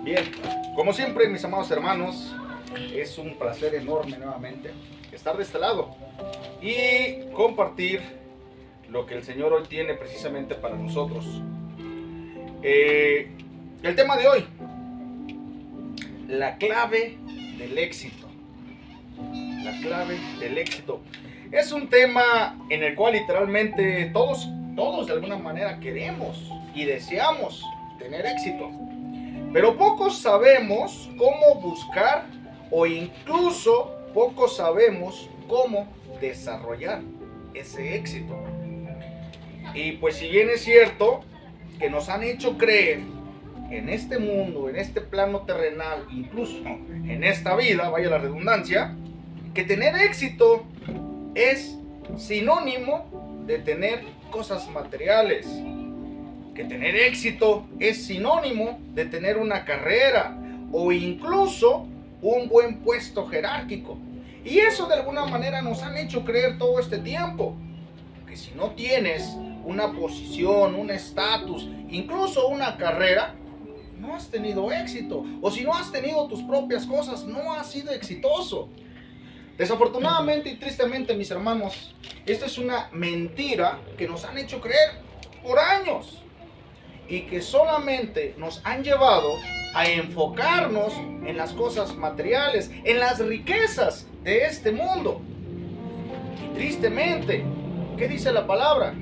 Bien, como siempre, mis amados hermanos, es un placer enorme nuevamente estar de este lado y compartir lo que el Señor hoy tiene precisamente para nosotros. El tema de hoy, la clave del éxito. La clave del éxito. Es un tema en el cual literalmente todos de alguna manera queremos y deseamos tener éxito. Pero pocos sabemos cómo buscar o incluso pocos sabemos cómo desarrollar ese éxito. Y pues si bien es cierto que nos han hecho creer en este mundo, en este plano terrenal, incluso en esta vida, vaya la redundancia, que tener éxito es sinónimo de tener cosas materiales. Que tener éxito es sinónimo de tener una carrera o incluso un buen puesto jerárquico. Y eso de alguna manera nos han hecho creer todo este tiempo. Que si no tienes una posición, un estatus, incluso una carrera, no has tenido éxito. O si no has tenido tus propias cosas, no has sido exitoso. Desafortunadamente y tristemente, mis hermanos, esta es una mentira que nos han hecho creer por años. Y que solamente nos han llevado a enfocarnos en las cosas materiales, en las riquezas de este mundo. Y tristemente, ¿qué dice la palabra?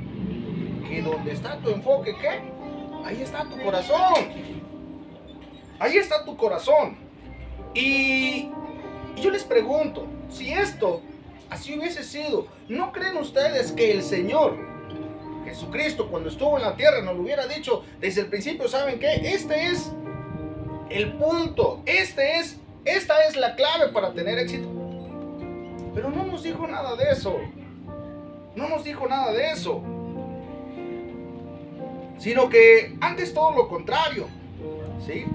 Que donde está tu enfoque, ¿qué? Ahí está tu corazón. Ahí está tu corazón. Y yo les pregunto, si esto así hubiese sido, ¿no creen ustedes que el Señor Jesucristo, cuando estuvo en la tierra, nos lo hubiera dicho desde el principio? ¿Saben qué? Este es el punto, esta es la clave para tener éxito. Pero no nos dijo nada de eso. No nos dijo nada de eso. Sino que antes todo lo contrario. ¿Sí?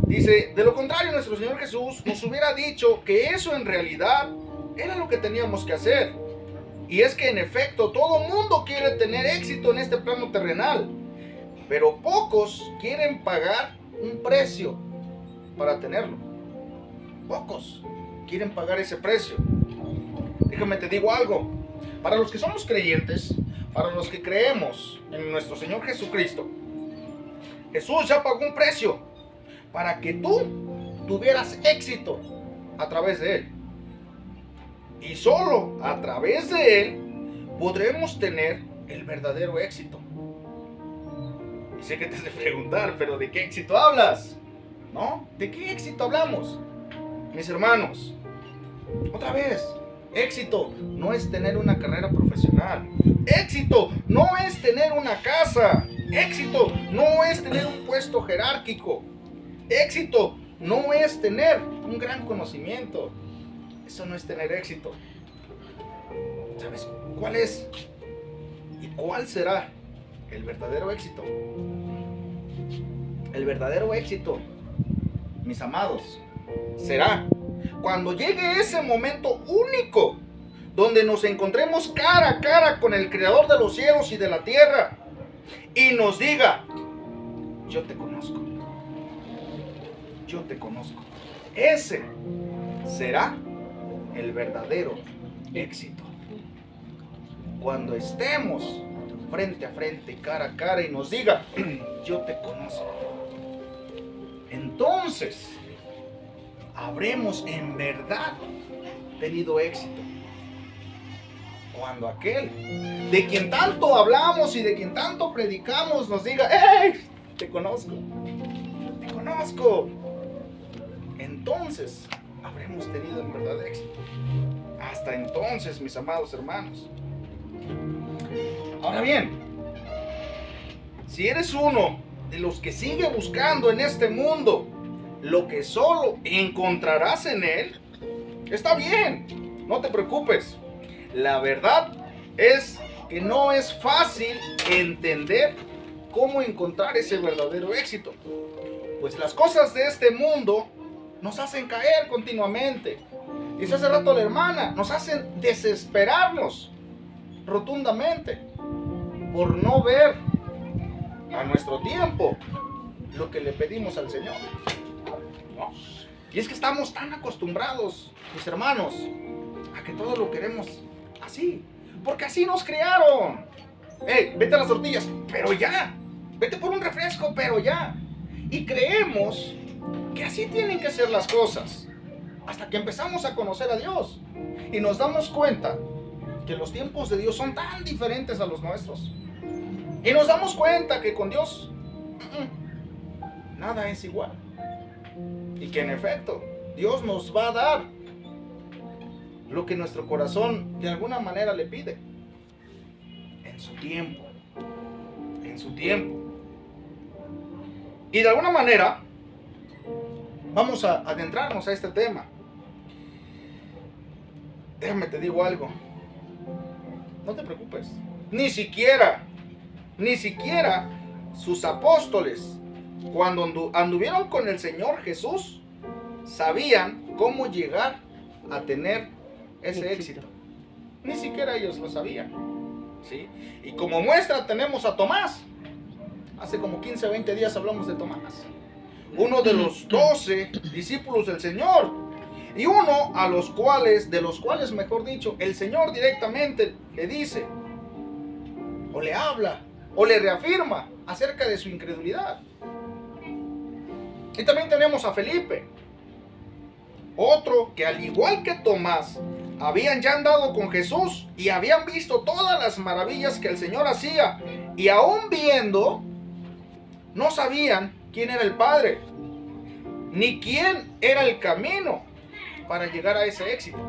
Dice, de lo contrario, nuestro Señor Jesús nos hubiera dicho que eso en realidad era lo que teníamos que hacer. Y es que en efecto todo mundo quiere tener éxito en este plano terrenal, pero pocos quieren pagar un precio para tenerlo. Pocos quieren pagar ese precio. Déjame te digo algo. Para los que somos creyentes, para los que creemos en nuestro Señor Jesucristo, Jesús ya pagó un precio para que tú tuvieras éxito a través de Él. Y solo a través de Él podremos tener el verdadero éxito. Y sé que te has de preguntar, pero ¿de qué éxito hablas? ¿No? ¿De qué éxito hablamos? Mis hermanos, otra vez, éxito no es tener una carrera profesional. Éxito no es tener una casa. Éxito no es tener un puesto jerárquico. Éxito no es tener un gran conocimiento. Eso no es tener éxito. ¿Sabes cuál es? ¿Y cuál será el verdadero éxito? El verdadero éxito, mis amados, será cuando llegue ese momento único donde nos encontremos cara a cara con el Creador de los cielos y de la tierra y nos diga: yo te conozco. Yo te conozco. Ese será el verdadero éxito. Cuando estemos frente a frente, cara a cara y nos diga: yo te conozco. Entonces habremos en verdad tenido éxito. Cuando aquel de quien tanto hablamos y de quien tanto predicamos nos diga: ¡hey! Te conozco. Te conozco. Entonces habremos tenido en verdad éxito. Hasta entonces, mis amados hermanos. Ahora bien, si eres uno de los que sigue buscando en este mundo lo que solo encontrarás en él, está bien, no te preocupes. La verdad es que no es fácil entender cómo encontrar ese verdadero éxito, pues las cosas de este mundo nos hacen caer continuamente. Dice hace rato la hermana, nos hacen desesperarnos rotundamente por no ver a nuestro tiempo lo que le pedimos al Señor, ¿no? Y es que estamos tan acostumbrados, mis hermanos, a que todo lo queremos así, porque así nos criaron. Hey, vete a las tortillas, pero ya. Vete por un refresco, pero ya. Y creemos que así tienen que ser las cosas, hasta que empezamos a conocer a Dios y nos damos cuenta que los tiempos de Dios son tan diferentes a los nuestros. Y nos damos cuenta que con Dios nada es igual. Y que en efecto, Dios nos va a dar lo que nuestro corazón de alguna manera le pide. En su tiempo. En su tiempo. Y de alguna manera, vamos a adentrarnos a este tema. Déjame te digo algo. No te preocupes. Ni siquiera sus apóstoles, cuando anduvieron con el Señor Jesús, sabían cómo llegar a tener ese éxito. Ni siquiera ellos lo sabían, ¿sí? Y como muestra tenemos a Tomás. Hace como 15, 20 días hablamos de Tomás, uno de los 12 discípulos del Señor, y uno de los cuales, mejor dicho, el Señor directamente le dice, o le habla, o le reafirma acerca de su incredulidad. Y también tenemos a Felipe, otro que al igual que Tomás, habían ya andado con Jesús y habían visto todas las maravillas que el Señor hacía, y aún viendo, no sabían quién era el Padre, ni quién era el camino para llegar a ese éxito.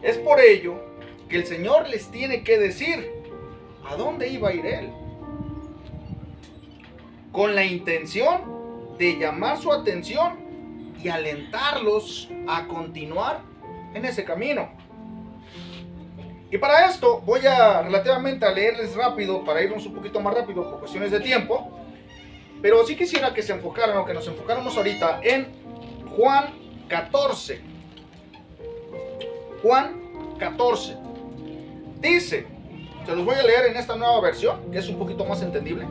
Es por ello que el Señor les tiene que decir a dónde iba a ir Él, con la intención de llamar su atención y alentarlos a continuar en ese camino. Y para esto voy a relativamente a leerles rápido, para irnos un poquito más rápido por cuestiones de tiempo, pero sí quisiera que se enfocaran, o que nos enfocáramos ahorita en Juan 14. Juan 14. Dice, se los voy a leer en esta nueva versión, que es un poquito más entendible.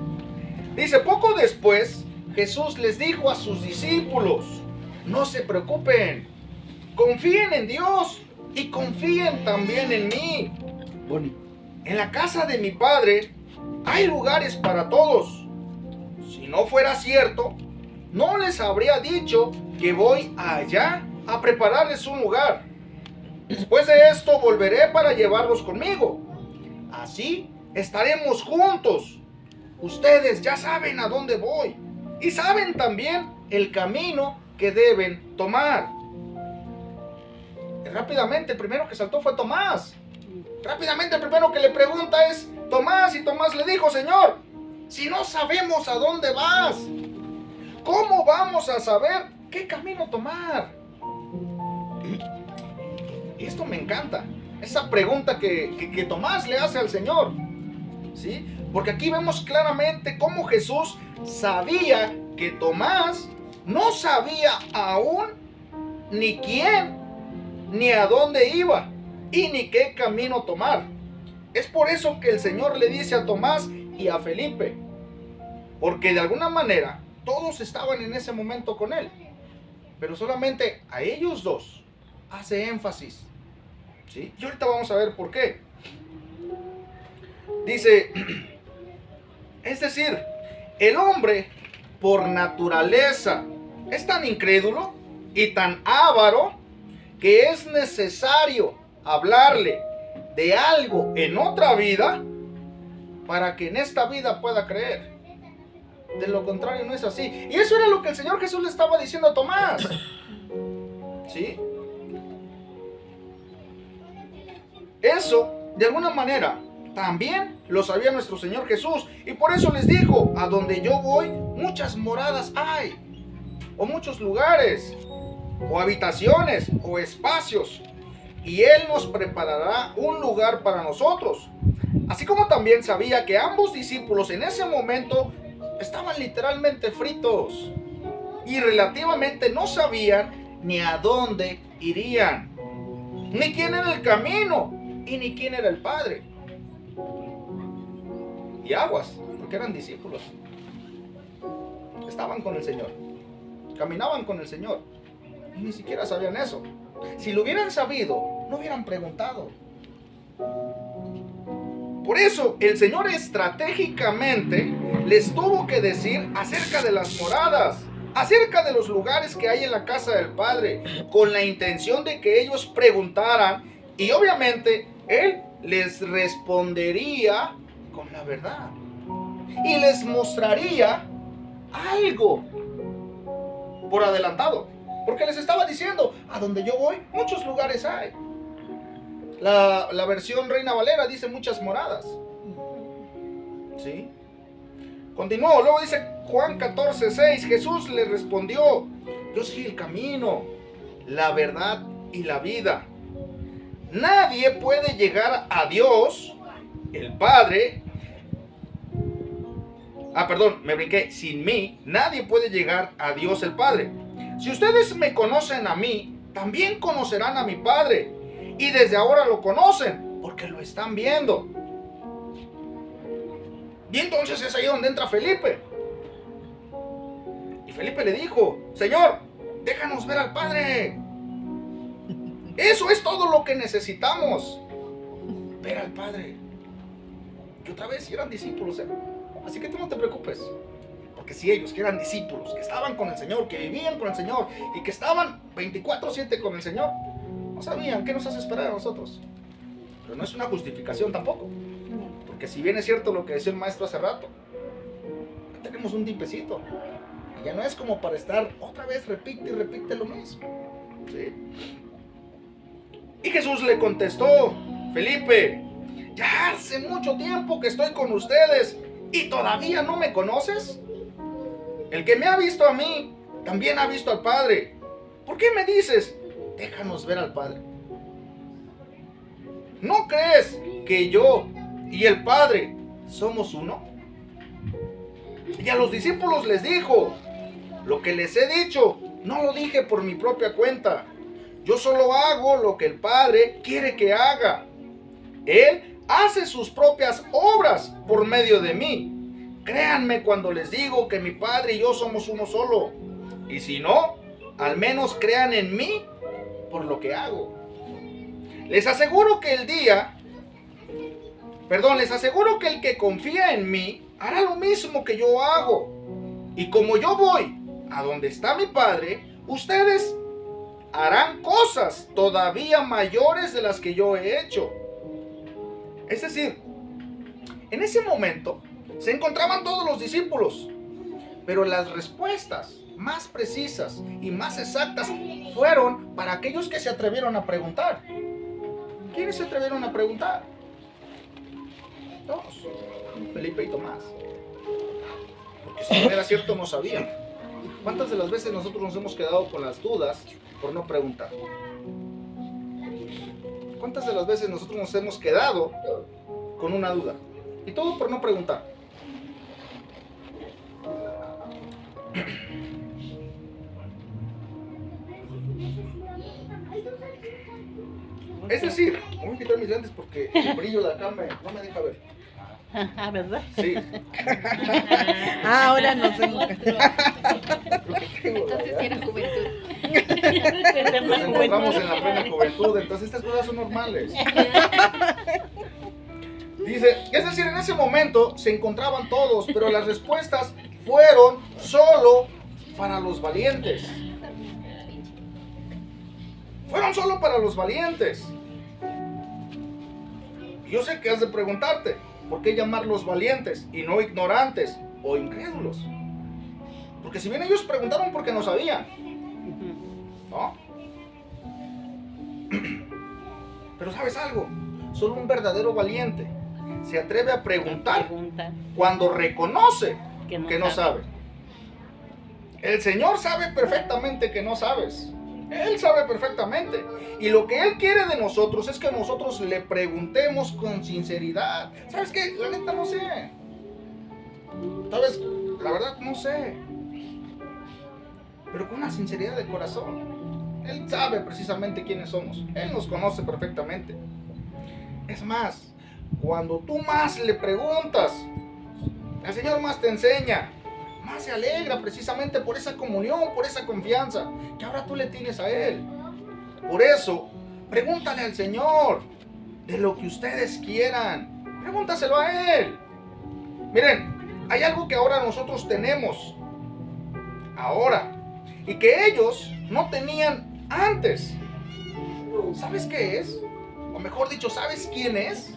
Dice, poco después, Jesús les dijo a sus discípulos, no se preocupen, confíen en Dios y confíen también en mí. En la casa de mi Padre hay lugares para todos. Si no fuera cierto, no les habría dicho que voy allá a prepararles un lugar. Después de esto volveré para llevarlos conmigo. Así estaremos juntos. Ustedes ya saben a dónde voy y saben también el camino que deben tomar. Y rápidamente el primero que saltó fue Tomás. Rápidamente el primero que le pregunta es Tomás, y Tomás le dijo, Señor, si no sabemos a dónde vas, ¿cómo vamos a saber qué camino tomar? Y esto me encanta, esa pregunta que Tomás le hace al Señor, ¿sí? Porque aquí vemos claramente cómo Jesús sabía que Tomás no sabía aún ni quién, ni a dónde iba, y ni qué camino tomar. Es por eso que el Señor le dice a Tomás y a Felipe, porque de alguna manera todos estaban en ese momento con él, pero solamente a ellos dos hace énfasis, ¿sí? Y ahorita vamos a ver por qué. Dice, es decir, el hombre por naturaleza es tan incrédulo y tan avaro que es necesario hablarle de algo en otra vida para que en esta vida pueda creer. De lo contrario no es así. Y eso era lo que el Señor Jesús le estaba diciendo a Tomás, ¿sí? Eso, de alguna manera, también lo sabía nuestro Señor Jesús. Y por eso les dijo, a donde yo voy, muchas moradas hay, o muchos lugares, o habitaciones, o espacios. Y Él nos preparará un lugar para nosotros. Así como también sabía que ambos discípulos en ese momento estaban literalmente fritos. Y relativamente no sabían ni a dónde irían, ni quién era el camino, y ni quién era el Padre. Y aguas, porque eran discípulos. estaban con el Señor, caminaban con el Señor, y ni siquiera sabían eso. Si lo hubieran sabido, no hubieran preguntado. Por eso el Señor estratégicamente les tuvo que decir acerca de las moradas, acerca de los lugares que hay en la casa del Padre, con la intención de que ellos preguntaran, y obviamente Él les respondería con la verdad y les mostraría algo por adelantado, porque les estaba diciendo, a donde yo voy, muchos lugares hay. La versión Reina Valera dice muchas moradas. ¿Sí? Continuó, luego dice Juan 14:6, Jesús le respondió, yo soy el camino, la verdad y la vida. Nadie puede llegar a Dios, el Padre. Me brinqué. Sin mí, nadie puede llegar a Dios el Padre. Si ustedes me conocen a mí, también conocerán a mi Padre. Y desde ahora lo conocen, porque lo están viendo. Y entonces es ahí donde entra Felipe. Y Felipe le dijo, Señor, déjanos ver al Padre. Eso es todo lo que necesitamos. Ver al Padre. Y otra vez eran discípulos, así que tú no te preocupes. Porque si ellos, que eran discípulos, que estaban con el Señor, que vivían con el Señor y que estaban 24/7 con el Señor, no sabían qué nos hace esperar a nosotros. Pero no es una justificación tampoco. Porque si bien es cierto lo que decía el maestro hace rato, ya tenemos un tiempecito. Y ya no es como para estar otra vez, repite y repite lo mismo. ¿Sí? Y Jesús le contestó, Felipe, ya hace mucho tiempo que estoy con ustedes y todavía no me conoces. El que me ha visto a mí, también ha visto al Padre. ¿Por qué me dices, déjanos ver al Padre? ¿No crees que yo y el Padre somos uno? Y a los discípulos les dijo, lo que les he dicho, no lo dije por mi propia cuenta. Yo solo hago lo que el Padre quiere que haga. Él hace sus propias obras por medio de mí. Créanme cuando les digo que mi Padre y yo somos uno solo. Y si no, al menos crean en mí por lo que hago. Les aseguro que el que confía en mí hará lo mismo que yo hago. Y como yo voy a donde está mi Padre, ustedes harán cosas todavía mayores de las que yo he hecho. Es decir, en ese momento se encontraban todos los discípulos, pero las respuestas más precisas y más exactas fueron para aquellos que se atrevieron a preguntar. ¿Quiénes se atrevieron a preguntar? Dos, Felipe y Tomás. Porque si no era cierto, no sabían. ¿Cuántas de las veces nosotros nos hemos quedado con las dudas por no preguntar? ¿Cuántas de las veces nosotros nos hemos quedado con una duda? Y todo por no preguntar. Es decir, voy a quitar mis lentes porque el brillo de la cámara no me deja ver. Ah, ¿verdad? Sí. Ahora no sé. Entonces sí era juventud. Nos encontramos en la plena juventud, entonces estas cosas son normales. Dice, es decir, en ese momento se encontraban todos, pero las respuestas fueron solo para los valientes. Fueron solo para los valientes. Yo sé que has de preguntarte, ¿por qué llamarlos valientes y no ignorantes o incrédulos? Porque si bien ellos preguntaron porque no sabían, ¿no? Pero ¿sabes algo? Solo un verdadero valiente se atreve a preguntar cuando reconoce que no sabe. El Señor sabe perfectamente que no sabes. Él sabe perfectamente. Y lo que Él quiere de nosotros es que nosotros le preguntemos con sinceridad. ¿Sabes qué? La neta no sé. ¿Sabes? La verdad no sé. Pero con una sinceridad de corazón. Él sabe precisamente quiénes somos. Él nos conoce perfectamente. Es más, cuando tú más le preguntas, el Señor más te enseña. más se alegra precisamente por esa comunión, por esa confianza que ahora tú le tienes a Él. Por eso, pregúntale al Señor de lo que ustedes quieran. Pregúntaselo a Él. Miren, hay algo que ahora nosotros tenemos, ahora, y que ellos no tenían antes. ¿Sabes qué es? O mejor dicho, ¿sabes quién es?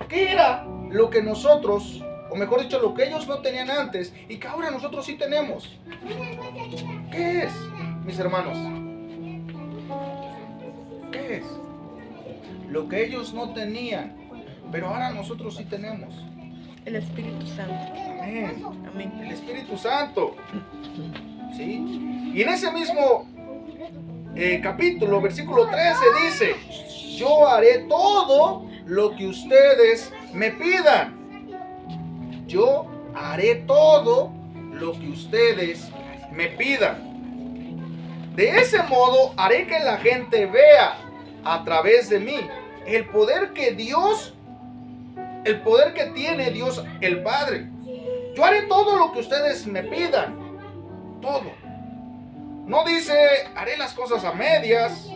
¿Qué era lo que nosotros, o mejor dicho, lo que ellos no tenían antes y que ahora nosotros sí tenemos? ¿Qué es, mis hermanos? ¿Qué es? Lo que ellos no tenían, pero ahora nosotros sí tenemos. El Espíritu Santo. Amén. Amén. El Espíritu Santo. ¿Sí? Y en ese mismo capítulo, versículo 13 dice: yo haré todo lo que ustedes me pidan. Yo haré todo lo que ustedes me pidan. De ese modo haré que la gente vea a través de mí el poder que tiene Dios el Padre. Yo haré todo lo que ustedes me pidan. Todo. No dice haré las cosas a medias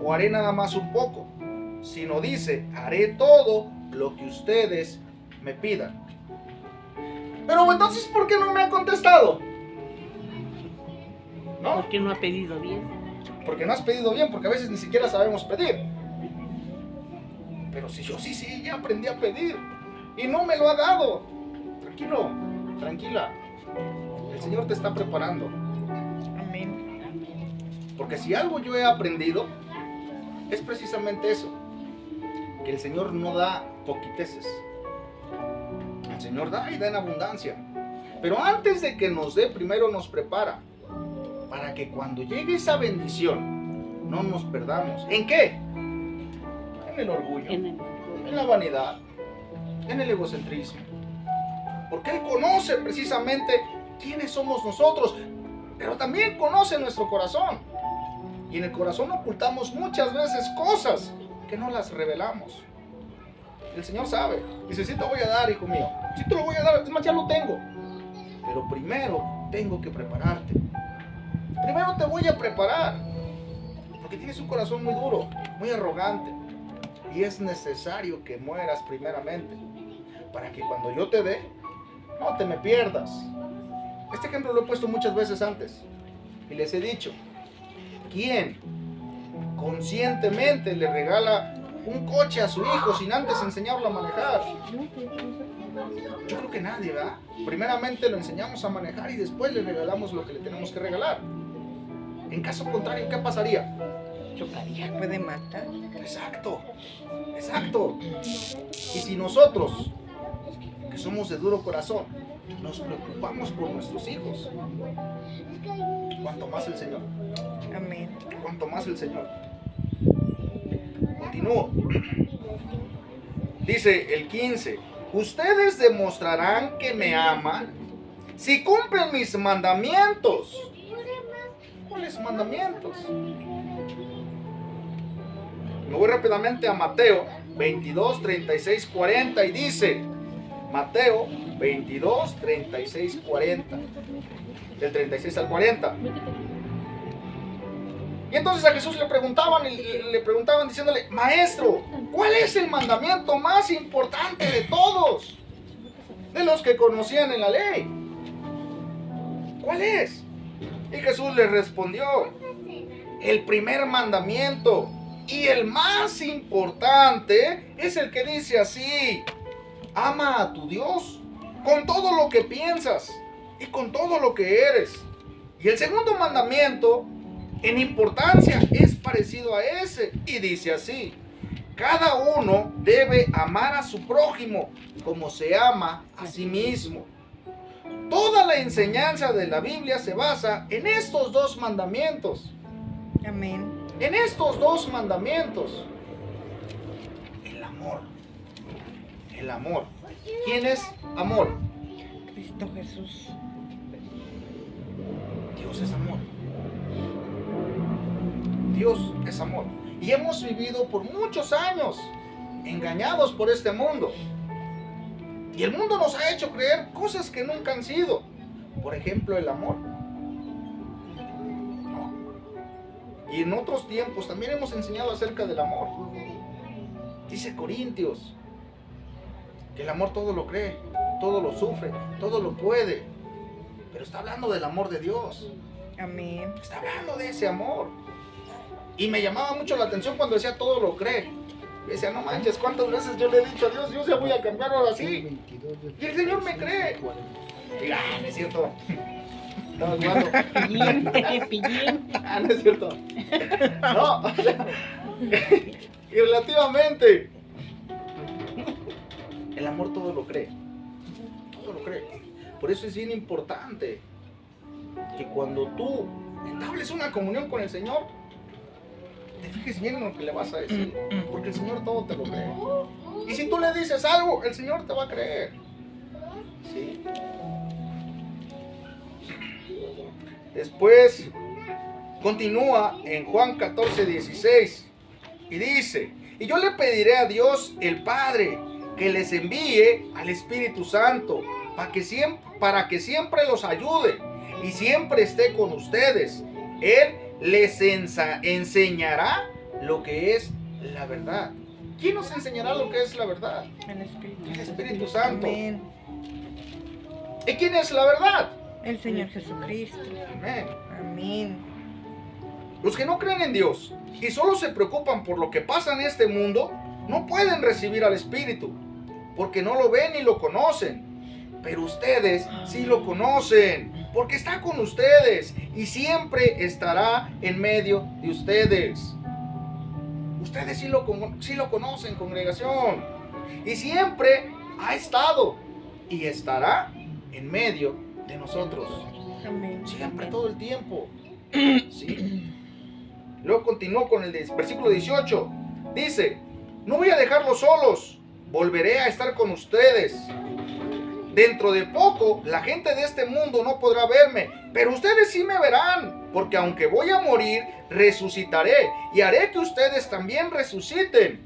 o haré nada más un poco, sino dice haré todo lo que ustedes me pidan. Pero entonces, ¿por qué no me han contestado? ¿No? Porque no ha pedido bien. Porque no has pedido bien, porque a veces ni siquiera sabemos pedir. Pero si yo sí, ya aprendí a pedir y no me lo ha dado. Tranquilo, tranquila. El Señor te está preparando. Amén. Porque si algo yo he aprendido, es precisamente eso. Que el Señor no da poquiteces. El Señor da y da en abundancia. Pero antes de que nos dé, primero nos prepara. Para que cuando llegue esa bendición, no nos perdamos. ¿En qué? En el orgullo, en la vanidad, en el egocentrismo. Porque Él conoce precisamente quiénes somos nosotros, pero también conoce nuestro corazón. Y en el corazón ocultamos muchas veces cosas que no las revelamos. El Señor sabe. Dice, sí te voy a dar, hijo mío. Sí te lo voy a dar, es más, ya lo tengo. Pero primero tengo que prepararte. Primero te voy a preparar. Porque tienes un corazón muy duro, muy arrogante. Y es necesario que mueras primeramente. Para que cuando yo te dé, no te me pierdas. Este ejemplo lo he puesto muchas veces antes. Y les he dicho, ¿quién conscientemente le regala un coche a su hijo sin antes enseñarlo a manejar? Yo creo que nadie, ¿verdad? Primeramente lo enseñamos a manejar y después le regalamos lo que le tenemos que regalar. En caso contrario, ¿qué pasaría? Chocaría, puede matar. Exacto, exacto. Y si nosotros, que somos de duro corazón, nos preocupamos por nuestros hijos, ¿cuánto más el Señor? Amén. ¿Cuánto más el Señor? Continúo. Dice el 15: ustedes demostrarán que me aman si cumplen mis mandamientos. ¿Cuáles mandamientos? Me voy rápidamente a Mateo 22, 36, 40 y dice, Mateo 22, 36, 40, del 36 al 40. Y entonces a Jesús le preguntaban diciéndole, maestro, ¿cuál es el mandamiento más importante de todos? De los que conocían en la ley. ¿Cuál es? Y Jesús le respondió, el primer mandamiento y el más importante es el que dice así, ama a tu Dios con todo lo que piensas y con todo lo que eres. Y el segundo mandamiento en importancia es parecido a ese y dice así, cada uno debe amar a su prójimo como se ama a sí mismo. Toda la enseñanza de la Biblia se basa en estos dos mandamientos. Amén. En estos dos mandamientos. El amor. El amor. ¿Quién es amor? Cristo Jesús. Dios es amor. Dios es amor. Y hemos vivido por muchos años engañados por este mundo. Y el mundo nos ha hecho creer cosas que nunca han sido. Por ejemplo, el amor. ¿No? Y en otros tiempos también hemos enseñado acerca del amor. Dice Corintios que el amor todo lo cree, todo lo sufre, todo lo puede. Pero está hablando del amor de Dios. Amén. Está hablando de ese amor. Y me llamaba mucho la atención cuando decía todo lo cree. Y decía, no manches, ¿cuántas veces yo le he dicho a Dios, Dios, ya voy a cambiar ahora sí? Y el Señor me cree. Y, no es cierto. Estamos jugando. Pillín. No es cierto. No, o sea, y relativamente, el amor todo lo cree. Todo lo cree. Por eso es bien importante que cuando tú entables una comunión con el Señor, te fijes bien en lo que le vas a decir, porque el Señor todo te lo cree. Y si tú le dices algo, el Señor te va a creer. ¿Sí? Después continúa en Juan 14:16 y dice, y yo le pediré a Dios el Padre que les envíe al Espíritu Santo para que siempre los ayude y siempre esté con ustedes. Él les enseñará lo que es la verdad. ¿Quién nos enseñará lo que es la verdad? El Espíritu Santo. Amén. ¿Y quién es la verdad? El Señor Jesucristo. Amén. Amén. Los que no creen en Dios y solo se preocupan por lo que pasa en este mundo, no pueden recibir al Espíritu, porque no lo ven ni lo conocen. Pero ustedes sí lo conocen, porque está con ustedes y siempre estará en medio de ustedes. Ustedes sí lo conocen, congregación, y siempre ha estado y estará en medio de nosotros. Amén. Siempre, todo el tiempo. ¿Sí? Luego continuó con el versículo 18. Dice, no voy a dejarlos solos, volveré a estar con ustedes. Dentro de poco, la gente de este mundo no podrá verme, pero ustedes sí me verán, porque aunque voy a morir, resucitaré y haré que ustedes también resuciten.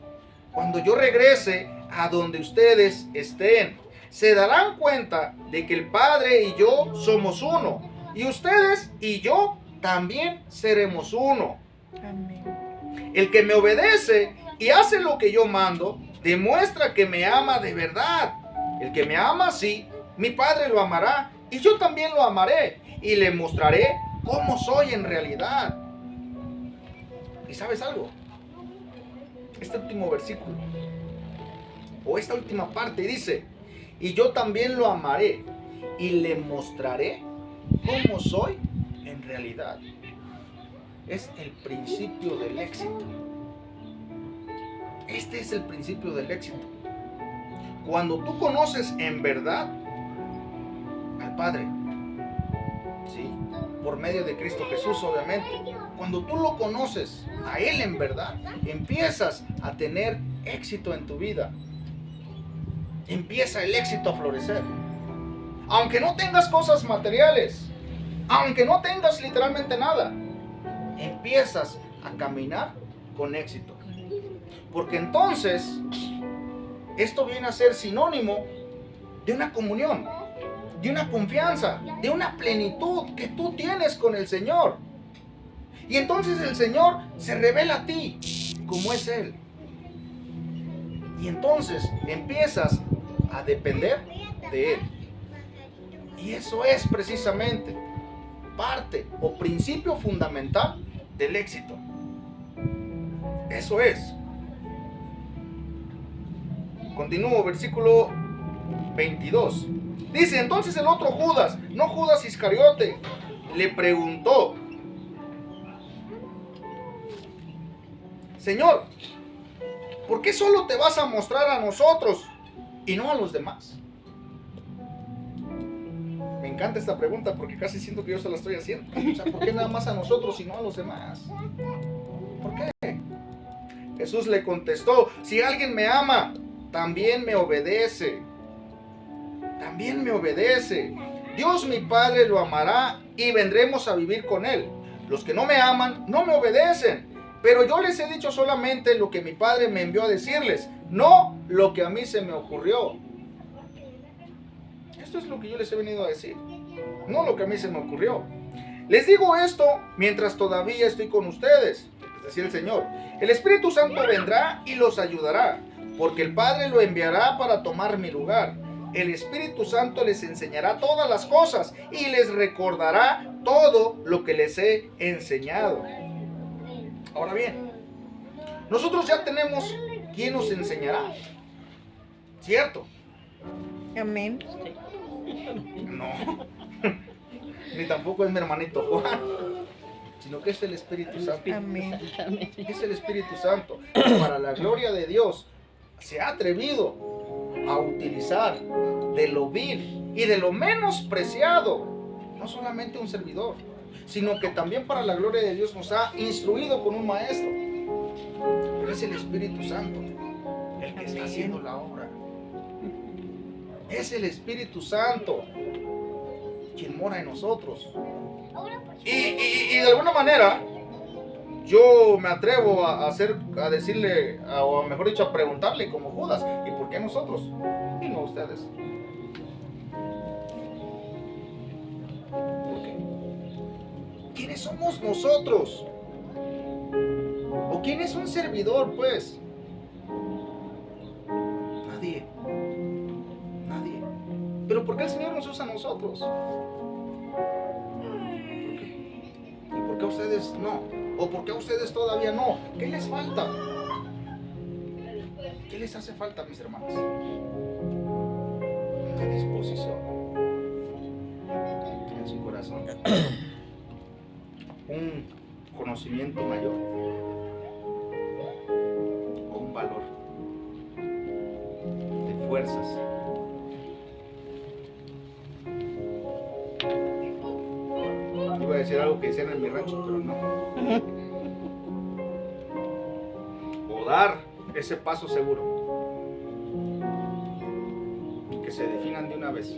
Cuando yo regrese a donde ustedes estén, se darán cuenta de que el Padre y yo somos uno, y ustedes y yo también seremos uno. Amén. El que me obedece y hace lo que yo mando, demuestra que me ama de verdad. El que me ama así, mi Padre lo amará, y yo también lo amaré, y le mostraré cómo soy en realidad. ¿Y sabes algo? Este último versículo, o esta última parte, dice, y yo también lo amaré, y le mostraré cómo soy en realidad. Es el principio del éxito. Este es el principio del éxito. Cuando tú conoces en verdad al Padre, ¿sí? Por medio de Cristo Jesús, obviamente. Cuando tú lo conoces a Él en verdad, empiezas a tener éxito en tu vida. Empieza el éxito a florecer. Aunque no tengas cosas materiales, aunque no tengas literalmente nada, empiezas a caminar con éxito. Porque entonces esto viene a ser sinónimo de una comunión, de una confianza, de una plenitud que tú tienes con el Señor. Y entonces el Señor se revela a ti como es Él. Y entonces empiezas a depender de Él. Y eso es precisamente parte o principio fundamental del éxito. Eso es. Continúo, versículo 22. Dice, entonces el otro Judas, no Judas Iscariote, le preguntó, Señor, ¿por qué solo te vas a mostrar a nosotros y no a los demás? Me encanta esta pregunta porque casi siento que yo se la estoy haciendo. O sea, ¿por qué nada más a nosotros y no a los demás? ¿Por qué? Jesús le contestó, si alguien me ama, también me obedece. También me obedece. Dios mi Padre lo amará y vendremos a vivir con Él. Los que no me aman no me obedecen, pero yo les he dicho solamente lo que mi Padre me envió a decirles, no lo que a mí se me ocurrió. Esto es lo que yo les he venido a decir, no lo que a mí se me ocurrió. Les digo esto mientras todavía estoy con ustedes, es decir, el Señor. El Espíritu Santo vendrá y los ayudará, porque el Padre lo enviará para tomar mi lugar. El Espíritu Santo les enseñará todas las cosas y les recordará todo lo que les he enseñado. Ahora bien, nosotros ya tenemos quien nos enseñará, ¿cierto? Amén. No, ni tampoco es mi hermanito Juan, sino que es el Espíritu Santo. Amén. Es el Espíritu Santo, que para la gloria de Dios se ha atrevido a utilizar de lo vil y de lo menospreciado, no solamente un servidor, sino que también para la gloria de Dios nos ha instruido con un maestro. Pero es el Espíritu Santo el que está haciendo la obra. Es el Espíritu Santo quien mora en nosotros. Y de alguna manera yo me atrevo a decirle, o mejor dicho, a preguntarle como Judas, ¿y por qué nosotros? Y no ustedes. ¿Por qué? ¿Quiénes somos nosotros? ¿O quién es un servidor, pues? Nadie. Nadie. ¿Pero por qué el Señor nos usa a nosotros? ¿Por qué? ¿Y por qué a ustedes no? ¿O por qué a ustedes todavía no? ¿Qué les falta? ¿Qué les hace falta, mis hermanos? Una disposición en su corazón, un conocimiento mayor o un valor de fuerzas. Iba a decir algo que decían en mi rancho, pero no. O dar ese paso seguro. Que se definan de una vez.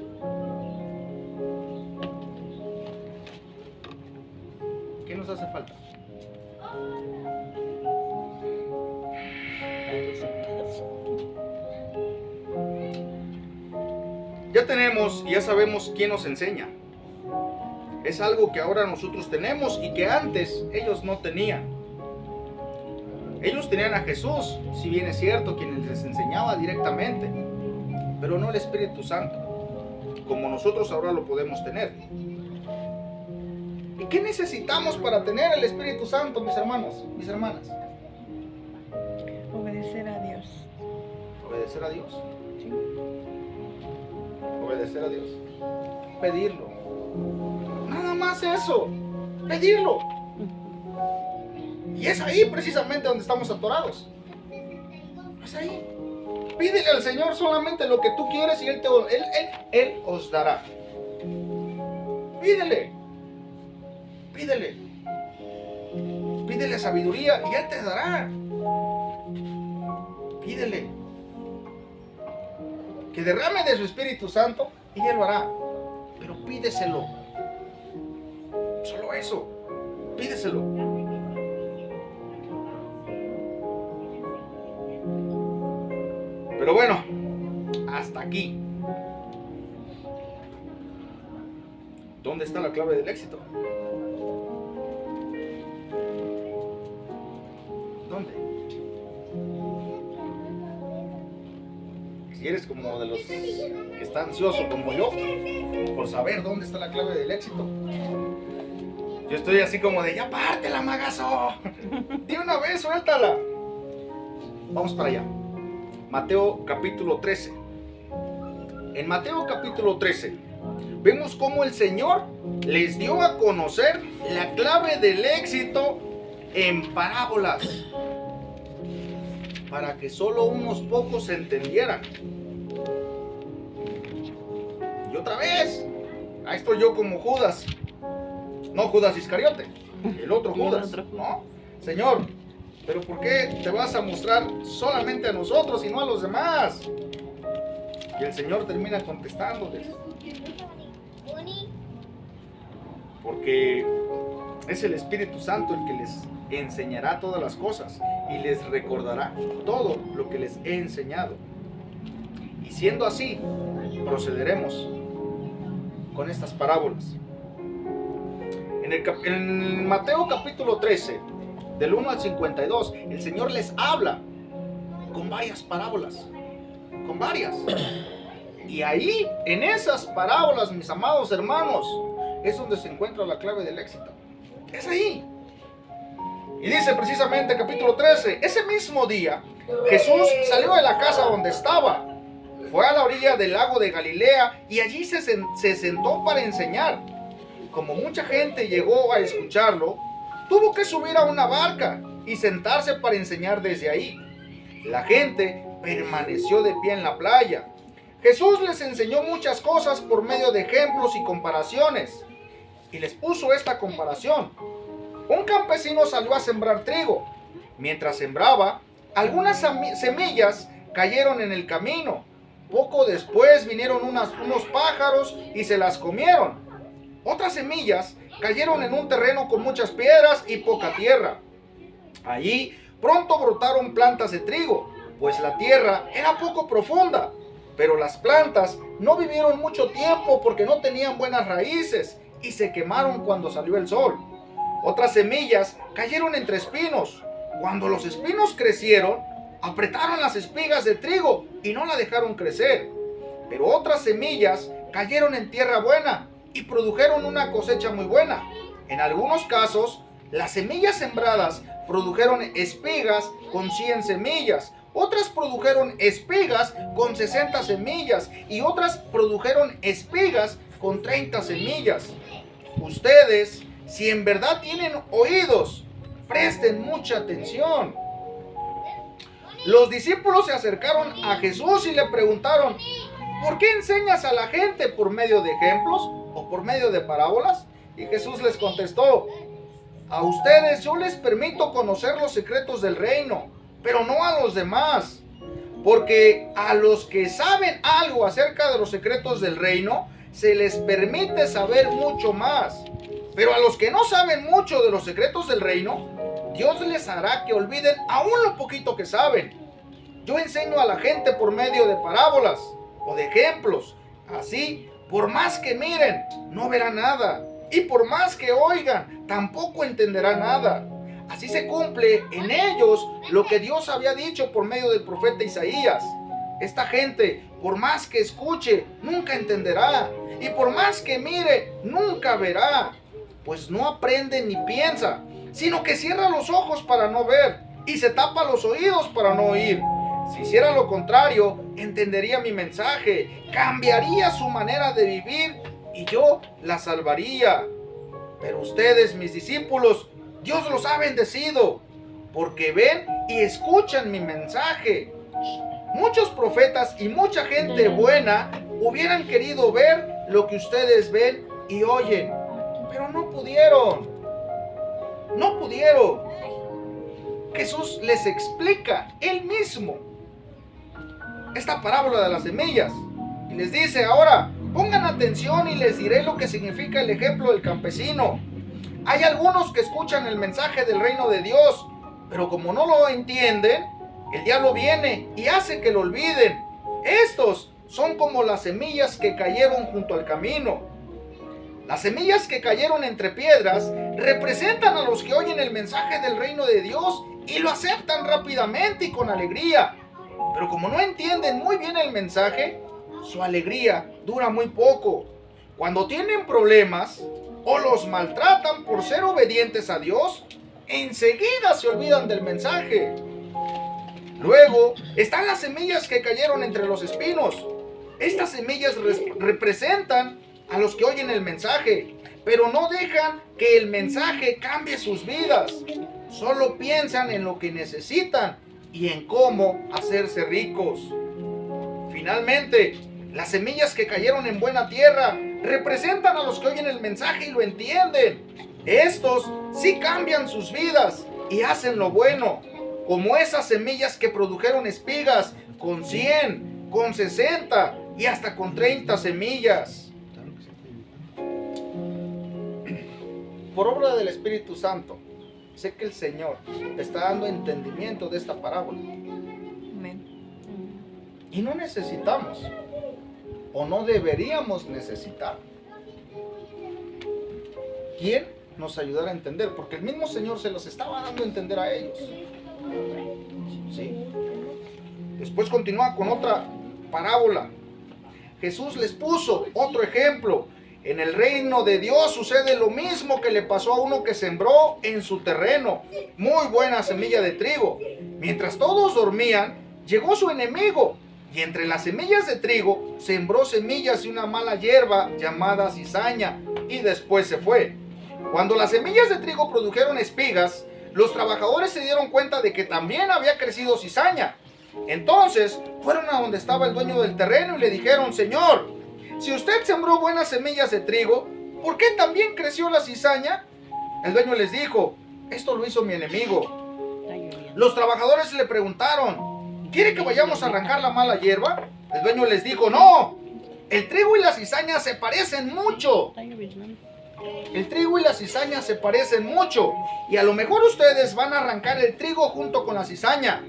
¿Qué nos hace falta? Ya tenemos, ya sabemos quién nos enseña. Es algo que ahora nosotros tenemos y que antes ellos no tenían. Ellos tenían a Jesús, si bien es cierto, quien les enseñaba directamente, pero no el Espíritu Santo, como nosotros ahora lo podemos tener. ¿Y qué necesitamos para tener el Espíritu Santo, mis hermanos, mis hermanas? Obedecer a Dios. Obedecer a Dios. ¿Sí? Obedecer a Dios. Pedirlo. Nada más eso. Pedirlo. Y es ahí precisamente donde estamos atorados. Es ahí. Pídele al Señor solamente lo que tú quieres y Él os dará. Pídele. Pídele. Pídele sabiduría y Él te dará. Pídele. Que derrame de su Espíritu Santo y Él lo hará. Pero pídeselo. Solo eso. Pídeselo. Pero bueno, hasta aquí. ¿Dónde está la clave del éxito? ¿Dónde? Si eres como de los que está ansioso como yo por saber dónde está la clave del éxito, yo estoy así como de ya pártela, magazo. De una vez, suéltala. Vamos para allá. Mateo capítulo 13. En Mateo capítulo 13 vemos cómo el Señor les dio a conocer la clave del éxito en parábolas para que solo unos pocos entendieran. Y otra vez, ahí estoy yo como Judas, no Judas Iscariote, el otro Judas, ¿no? Señor, pero ¿por qué te vas a mostrar solamente a nosotros y no a los demás? Y el Señor termina contestándoles. Porque es el Espíritu Santo el que les enseñará todas las cosas y les recordará todo lo que les he enseñado. Y siendo así, procederemos con estas parábolas. En Mateo capítulo 13, del 1 al 52, el Señor les habla con varias parábolas, con varias. Y ahí, en esas parábolas, mis amados hermanos, es donde se encuentra la clave del éxito. Es ahí. Y dice precisamente capítulo 13, ese mismo día, Jesús salió de la casa donde estaba, fue a la orilla del lago de Galilea y allí se sentó para enseñar. Como mucha gente llegó a escucharlo, tuvo que subir a una barca y sentarse para enseñar desde ahí. La gente permaneció de pie en la playa. Jesús les enseñó muchas cosas por medio de ejemplos y comparaciones. Y les puso esta comparación. Un campesino salió a sembrar trigo. Mientras sembraba, algunas semillas cayeron en el camino. Poco después vinieron unos pájaros y se las comieron. Otras semillas cayeron en un terreno con muchas piedras y poca tierra. Allí pronto brotaron plantas de trigo, pues la tierra era poco profunda. Pero las plantas no vivieron mucho tiempo porque no tenían buenas raíces y se quemaron cuando salió el sol. Otras semillas cayeron entre espinos. Cuando los espinos crecieron, apretaron las espigas de trigo y no la dejaron crecer. Pero otras semillas cayeron en tierra buena y produjeron una cosecha muy buena. En algunos casos, las semillas sembradas produjeron espigas con 100 semillas. Otras produjeron espigas con 60 semillas y otras produjeron espigas con 30 semillas. Ustedes, si en verdad tienen oídos, presten mucha atención. Los discípulos se acercaron a Jesús y le preguntaron, ¿por qué enseñas a la gente por medio de ejemplos o por medio de parábolas? Y Jesús les contestó, a ustedes yo les permito conocer los secretos del reino, pero no a los demás, porque a los que saben algo acerca de los secretos del reino, se les permite saber mucho más. Pero a los que no saben mucho de los secretos del reino, Dios les hará que olviden aún lo poquito que saben. Yo enseño a la gente por medio de parábolas o de ejemplos. Así, por más que miren, no verán nada. Y por más que oigan, tampoco entenderán nada. Así se cumple en ellos lo que Dios había dicho por medio del profeta Isaías. Esta gente, por más que escuche, nunca entenderá. Y por más que mire, nunca verá. Pues no aprende ni piensa, sino que cierra los ojos para no ver y se tapa los oídos para no oír. Si hiciera lo contrario, entendería mi mensaje, cambiaría su manera de vivir y yo la salvaría. Pero ustedes, mis discípulos, Dios los ha bendecido, porque ven y escuchan mi mensaje. Muchos profetas y mucha gente buena hubieran querido ver lo que ustedes ven y oyen, pero no pudieron. No pudieron. Jesús les explica él mismo esta parábola de las semillas y les dice, ahora pongan atención y les diré lo que significa el ejemplo del campesino. Hay algunos que escuchan el mensaje del reino de Dios, pero como no lo entienden, el diablo viene y hace que lo olviden. Estos son como las semillas que cayeron junto al camino. Las semillas que cayeron entre piedras representan a los que oyen el mensaje del reino de Dios y lo aceptan rápidamente y con alegría. Pero como no entienden muy bien el mensaje, su alegría dura muy poco. Cuando tienen problemas o los maltratan por ser obedientes a Dios, enseguida se olvidan del mensaje. Luego están las semillas que cayeron entre los espinos. Estas semillas representan a los que oyen el mensaje, pero no dejan que el mensaje cambie sus vidas. Solo piensan en lo que necesitan y en cómo hacerse ricos. Finalmente, las semillas que cayeron en buena tierra representan a los que oyen el mensaje y lo entienden. Estos sí cambian sus vidas y hacen lo bueno, como esas semillas que produjeron espigas con 100, con 60 y hasta con 30 semillas. Por obra del Espíritu Santo, sé que el Señor te está dando entendimiento de esta parábola. Amén. Y no necesitamos, o no deberíamos necesitar, ¿quién nos ayudara a entender? Porque el mismo Señor se los estaba dando a entender a ellos. ¿Sí? Después continúa con otra parábola. Jesús les puso otro ejemplo. En el reino de Dios sucede lo mismo que le pasó a uno que sembró en su terreno muy buena semilla de trigo. Mientras todos dormían, llegó su enemigo y entre las semillas de trigo sembró semillas de una mala hierba llamada cizaña y después se fue. Cuando las semillas de trigo produjeron espigas, los trabajadores se dieron cuenta de que también había crecido cizaña. Entonces fueron a donde estaba el dueño del terreno y le dijeron: Señor, si usted sembró buenas semillas de trigo, ¿por qué también creció la cizaña? El dueño les dijo: esto lo hizo mi enemigo. Los trabajadores le preguntaron: ¿quiere que vayamos a arrancar la mala hierba? El dueño les dijo: no, el trigo y la cizaña se parecen mucho. El trigo y la cizaña se parecen mucho y a lo mejor ustedes van a arrancar el trigo junto con la cizaña.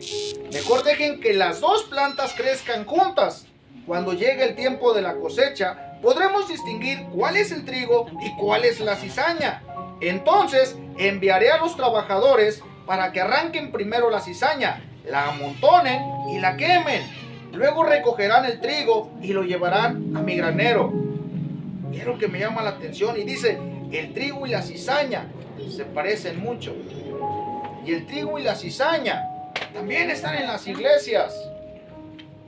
Mejor dejen que las dos plantas crezcan juntas. Cuando llegue el tiempo de la cosecha, podremos distinguir cuál es el trigo y cuál es la cizaña. Entonces enviaré a los trabajadores para que arranquen primero la cizaña, la amontonen y la quemen. Luego recogerán el trigo y lo llevarán a mi granero. Quiero que me llama la atención y dice: el trigo y la cizaña se parecen mucho. Y el trigo y la cizaña también están en las iglesias.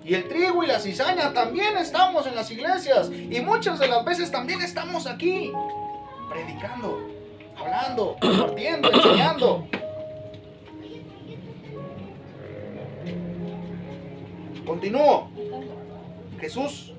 Y el trigo y la cizaña también estamos en las iglesias. Y muchas de las veces también estamos aquí, predicando, hablando, compartiendo, enseñando. Continúo. Jesús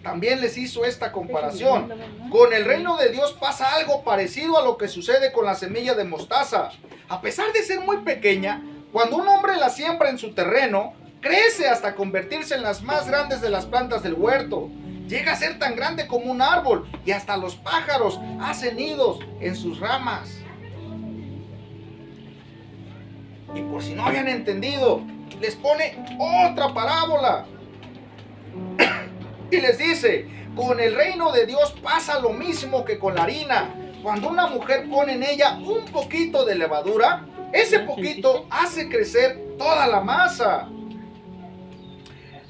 también les hizo esta comparación. Con el reino de Dios pasa algo parecido a lo que sucede con la semilla de mostaza. A pesar de ser muy pequeña, cuando un hombre la siembra en su terreno, crece hasta convertirse en las más grandes de las plantas del huerto. Llega a ser tan grande como un árbol y hasta los pájaros hacen nidos en sus ramas. Y por si no habían entendido, les pone otra parábola. Y les dice: con el reino de Dios pasa lo mismo que con la harina. Cuando una mujer pone en ella un poquito de levadura, ese poquito hace crecer toda la masa.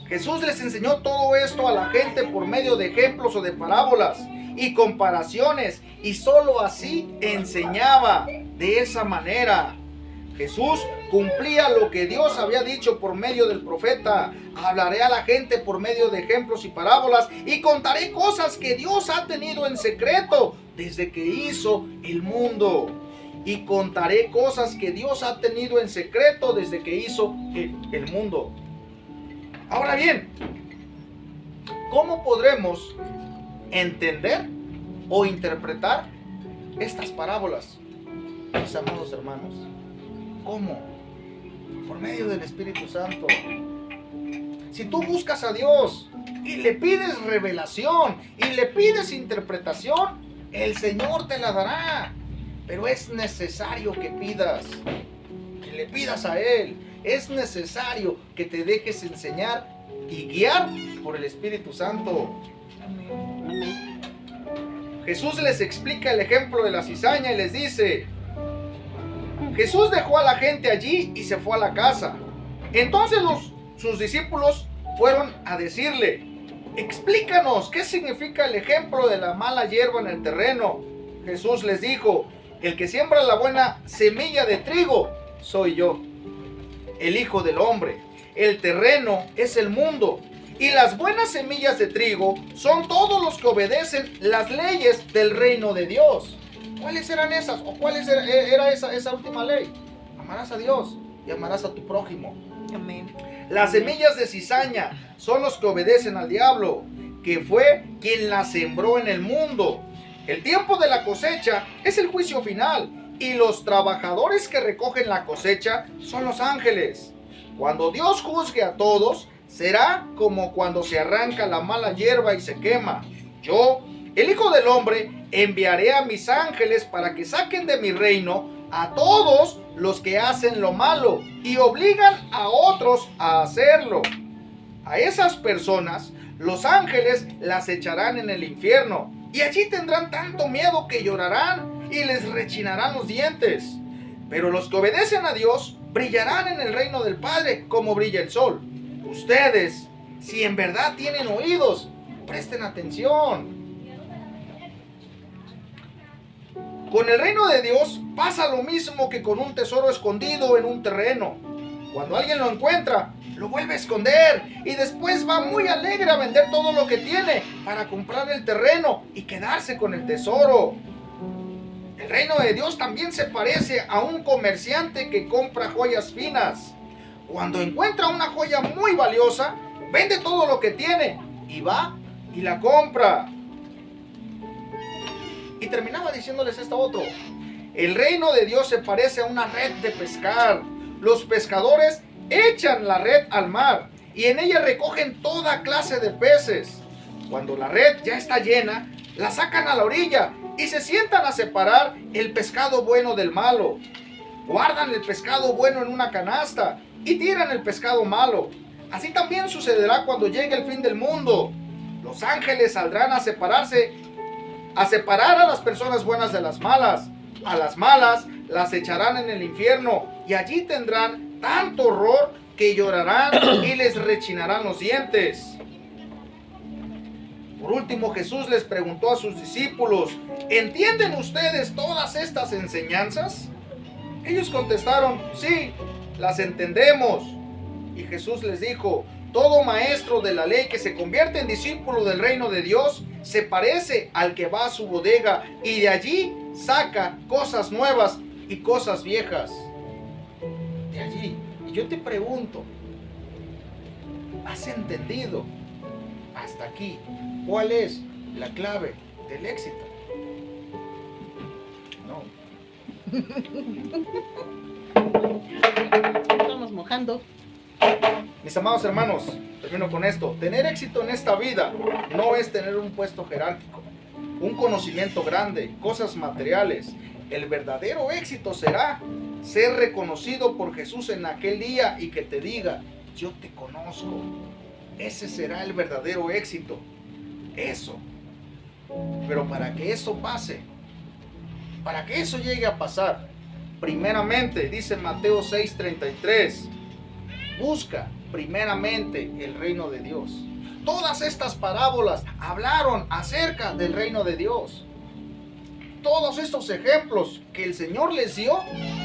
Jesús les enseñó todo esto a la gente por medio de ejemplos o de parábolas y comparaciones, y solo así enseñaba, de esa manera. Jesús cumplía lo que Dios había dicho por medio del profeta: hablaré a la gente por medio de ejemplos y parábolas y contaré cosas que Dios ha tenido en secreto desde que hizo el mundo. Y contaré cosas que Dios ha tenido en secreto desde que hizo el mundo. Ahora bien, ¿cómo podremos entender o interpretar estas parábolas, mis amados hermanos? ¿Cómo? Por medio del Espíritu Santo. Si tú buscas a Dios y le pides revelación y le pides interpretación, el Señor te la dará. Pero es necesario que le pidas a Él. Es necesario que te dejes enseñar y guiar por el Espíritu Santo. Amén. Jesús les explica el ejemplo de la cizaña y les dice: Jesús dejó a la gente allí y se fue a la casa. Entonces sus discípulos fueron a decirle: explícanos, ¿qué significa el ejemplo de la mala hierba en el terreno? Jesús les dijo: el que siembra la buena semilla de trigo soy yo, el Hijo del Hombre. El terreno es el mundo, y las buenas semillas de trigo son todos los que obedecen las leyes del reino de Dios. ¿Cuáles eran esas? ¿O cuál era esa última ley? Amarás a Dios y amarás a tu prójimo. Amén. Las semillas de cizaña son los que obedecen al diablo, que fue quien las sembró en el mundo. El tiempo de la cosecha es el juicio final, y los trabajadores que recogen la cosecha son los ángeles. Cuando Dios juzgue a todos, será como cuando se arranca la mala hierba y se quema. Yo, el Hijo del Hombre, enviaré a mis ángeles para que saquen de mi reino a todos los que hacen lo malo y obligan a otros a hacerlo. A esas personas, los ángeles las echarán en el infierno, y allí tendrán tanto miedo que llorarán y les rechinarán los dientes. Pero los que obedecen a Dios brillarán en el reino del Padre como brilla el sol. Ustedes, si en verdad tienen oídos, presten atención. Con el reino de Dios pasa lo mismo que con un tesoro escondido en un terreno. Cuando alguien lo encuentra, lo vuelve a esconder y después va muy alegre a vender todo lo que tiene para comprar el terreno y quedarse con el tesoro. El reino de Dios también se parece a un comerciante que compra joyas finas. Cuando encuentra una joya muy valiosa, vende todo lo que tiene y va y la compra. Y terminaba diciéndoles esto otro. El reino de Dios se parece a una red de pescar. Los pescadores echan la red al mar y en ella recogen toda clase de peces. Cuando la red ya está llena, la sacan a la orilla y se sientan a separar el pescado bueno del malo. Guardan el pescado bueno en una canasta y tiran el pescado malo. Así también sucederá cuando llegue el fin del mundo. Los ángeles saldrán a separar a las personas buenas de las malas. A las malas las echarán en el infierno y allí tendrán tanto horror que llorarán y les rechinarán los dientes. Por último, Jesús les preguntó a sus discípulos: ¿entienden ustedes todas estas enseñanzas? Ellos contestaron: sí, las entendemos. Y Jesús les dijo: todo maestro de la ley que se convierte en discípulo del reino de Dios se parece al que va a su bodega y de allí saca cosas nuevas y cosas viejas. De allí. Y yo te pregunto, ¿has entendido hasta aquí cuál es la clave del éxito? No. Estamos mojando. Mis amados hermanos, termino con esto. Tener éxito en esta vida no es tener un puesto jerárquico, un conocimiento grande, cosas materiales. El verdadero éxito será ser reconocido por Jesús en aquel día y que te diga: yo te conozco. Ese será el verdadero éxito. Eso. Pero para que eso pase, para que eso llegue a pasar, primeramente, dice Mateo 6:33, busca primeramente el reino de Dios. Todas estas parábolas hablaron acerca del reino de Dios. Todos estos ejemplos que el Señor les dio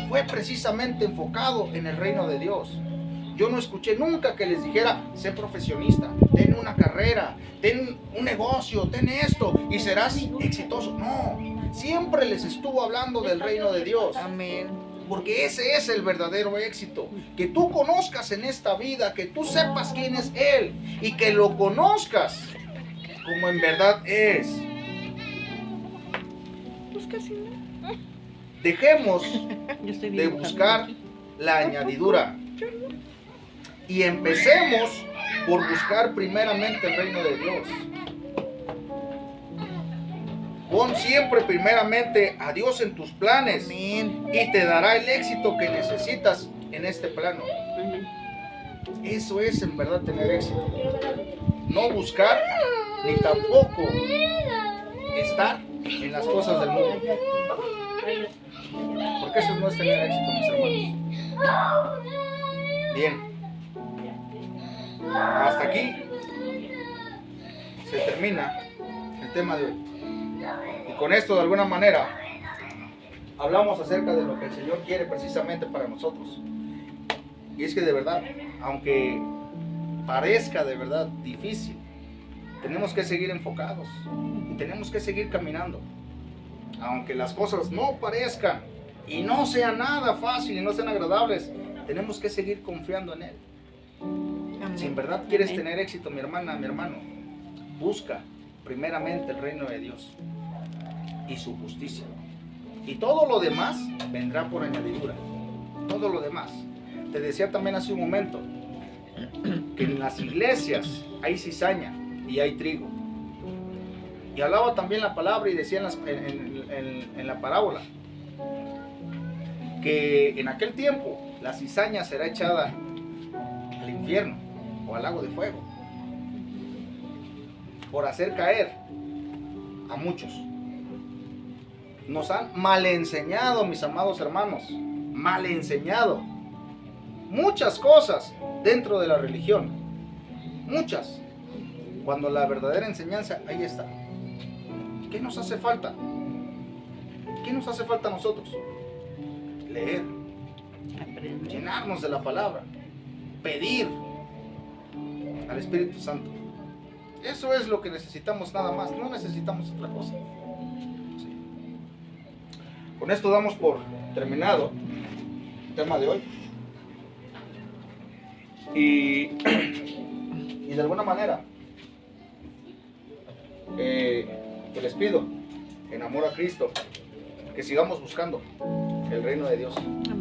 fue precisamente enfocado en el reino de Dios. Yo no escuché nunca que les dijera: sé profesionista, ten una carrera, ten un negocio, ten esto y serás exitoso. No, siempre les estuvo hablando del reino de Dios. Amén. Porque ese es el verdadero éxito. Que tú conozcas en esta vida, que tú sepas quién es Él y que lo conozcas como en verdad es. Pues casi no. Dejemos Yo estoy de bien buscar aquí. la añadidura y empecemos por buscar primeramente el reino de Dios. Pon siempre primeramente a Dios en tus planes Amén. y te dará el éxito que necesitas en este plano. Amén. Eso es en verdad tener éxito. No buscar ni tampoco estar en las cosas del mundo. Porque eso no es tener éxito, mis hermanos. Bien. Hasta aquí se termina el tema de hoy. Y con esto, de alguna manera, hablamos acerca de lo que el Señor quiere precisamente para nosotros. Y es que de verdad, aunque parezca de verdad difícil, tenemos que seguir enfocados y tenemos que seguir caminando. Aunque las cosas no parezcan y no sean nada fácil y no sean agradables, tenemos que seguir confiando en Él. Amén. Si en verdad quieres Amén. tener éxito, mi hermana, mi hermano, busca primeramente el reino de Dios y su justicia. Y todo lo demás vendrá por añadidura. Todo lo demás. Te decía también hace un momento que en las iglesias hay cizaña y hay trigo. Y hablaba también la palabra y decía en la parábola que en aquel tiempo la cizaña será echada al infierno o al lago de fuego por hacer caer a muchos. Nos han mal enseñado, mis amados hermanos, mal enseñado muchas cosas dentro de la religión, muchas, cuando la verdadera enseñanza ahí está. ¿Qué nos hace falta? ¿Qué nos hace falta a nosotros? Leer, Aprende. llenarnos de la palabra, pedir al Espíritu Santo. Eso es lo que necesitamos nada más, no necesitamos otra cosa. Sí. Con esto damos por terminado el tema de hoy. Y de alguna manera que les pido, en amor a Cristo, que sigamos buscando el reino de Dios. Amén.